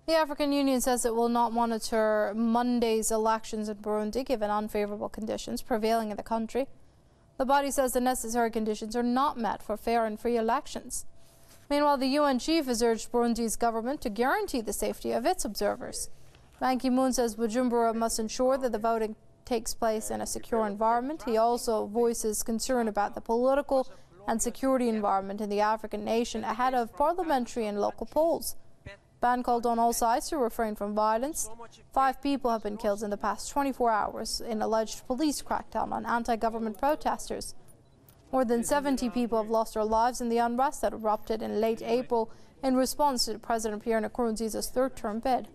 The African Union says it will not monitor Monday's elections in Burundi given unfavorable conditions prevailing in the country. The body says the necessary conditions are not met for fair and free elections. Meanwhile, the UN chief has urged Burundi's government to guarantee the safety of its observers. Ban Ki-moon says Bujumbura must ensure that the voting takes place in a secure environment. He also voices concern about the political and security environment in the African nation ahead of parliamentary and local polls. Ban called on all sides to refrain from violence. 5 people have been killed in the past 24 hours in alleged police crackdown on anti-government protesters. More than 70 people have lost their lives in the unrest that erupted in late April in response to President Pierre Nkurunziza's third-term bid.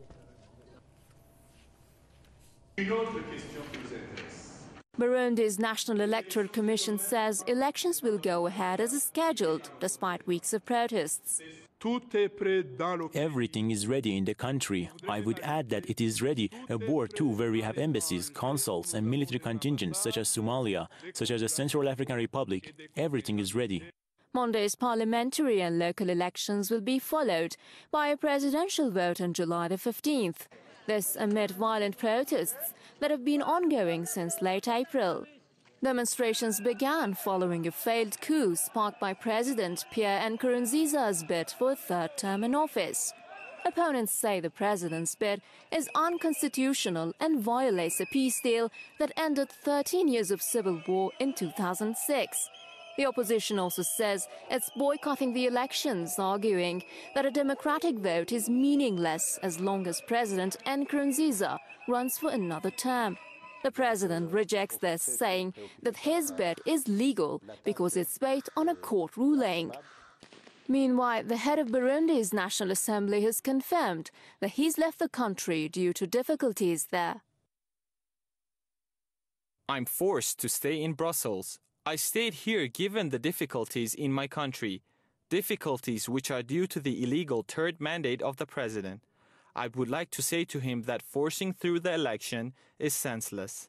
Burundi's National Electoral Commission says elections will go ahead as scheduled, despite weeks of protests. Everything is ready in the country. I would add that it is ready abroad too, where we have embassies, consuls and military contingents such as Somalia, such as the Central African Republic. Everything is ready. Monday's parliamentary and local elections will be followed by a presidential vote on July the 15th. This amid violent protests that have been ongoing since late April. Demonstrations began following a failed coup sparked by President Pierre Nkurunziza's bid for a third term in office. Opponents say the president's bid is unconstitutional and violates a peace deal that ended 13 years of civil war in 2006. The opposition also says it's boycotting the elections, arguing that a democratic vote is meaningless as long as President Nkurunziza runs for another term. The president rejects this, saying that his bid is legal because it's based on a court ruling. Meanwhile, the head of Burundi's National Assembly has confirmed that he's left the country due to difficulties there. I'm forced to stay in Brussels. I stayed here given the difficulties in my country, difficulties which are due to the illegal third mandate of the president. I would like to say to him that forcing through the election is senseless.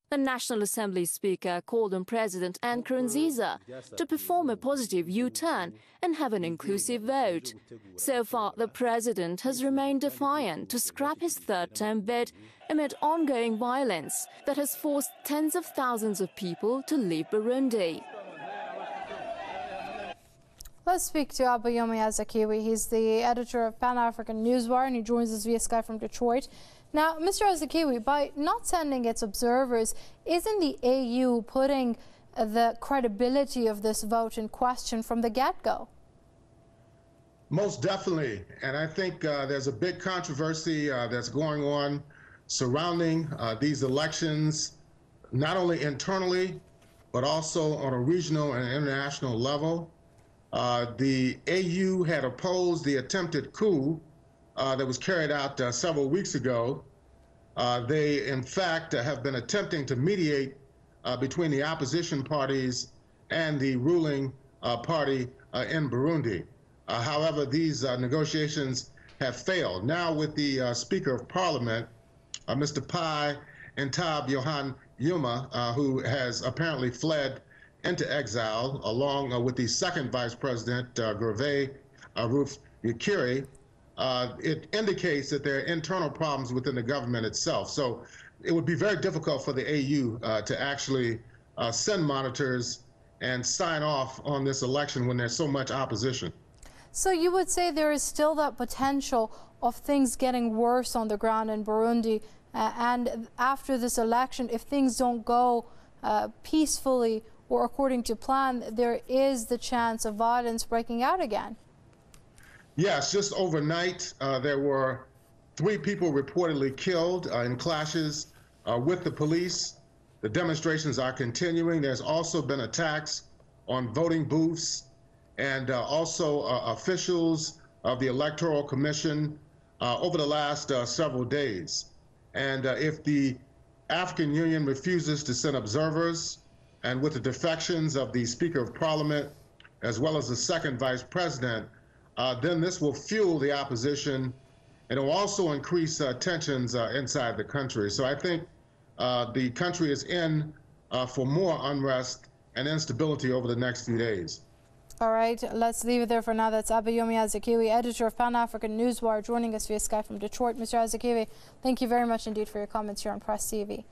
The National Assembly Speaker called on President Nkurunziza to perform a positive U-turn and have an inclusive vote. So far, the president has remained defiant to scrap his third-term bid amid ongoing violence that has forced tens of thousands of people to leave Burundi. Let's speak to Abayomi Azakiwe. He's the editor of Pan-African Newswire, and he joins us via Skype from Detroit. Now, Mr. Azakiwe, by not sending its observers, isn't the AU putting the credibility of this vote in question from the get-go? Most definitely. And I think there's a big controversy that's going on surrounding these elections, not only internally, but also on a regional and international level. The AU had opposed the attempted coup that was carried out several weeks ago. They, in fact, have been attempting to mediate between the opposition parties and the ruling party in Burundi. However, these negotiations have failed. Now with the Speaker of Parliament, Mr. Pai Ntab Yohan Yuma, who has apparently fled into exile, along with the second Vice President, Gervais Ruth Yukiri, it indicates that there are internal problems within the government itself. So it would be very difficult for the AU to actually send monitors and sign off on this election when there's so much opposition. So you would say there is still that potential of things getting worse on the ground in Burundi, and after this election, if things don't go peacefully or according to plan, there is the chance of violence breaking out again. Yes, just overnight, there were 3 people reportedly killed in clashes with the police. The demonstrations are continuing. There's also been attacks on voting booths and also officials of the Electoral Commission over the last several days. And if the African Union refuses to send observers, and with the defections of the Speaker of Parliament, as well as the second Vice President, then this will fuel the opposition, and it will also increase tensions inside the country. So I think the country is in for more unrest and instability over the next few days. All right, let's leave it there for now. That's Abayomi Azikiwe, editor of Pan-African Newswire, joining us via Skype from Detroit. Mr. Azikiwe, thank you very much indeed for your comments here on Press TV.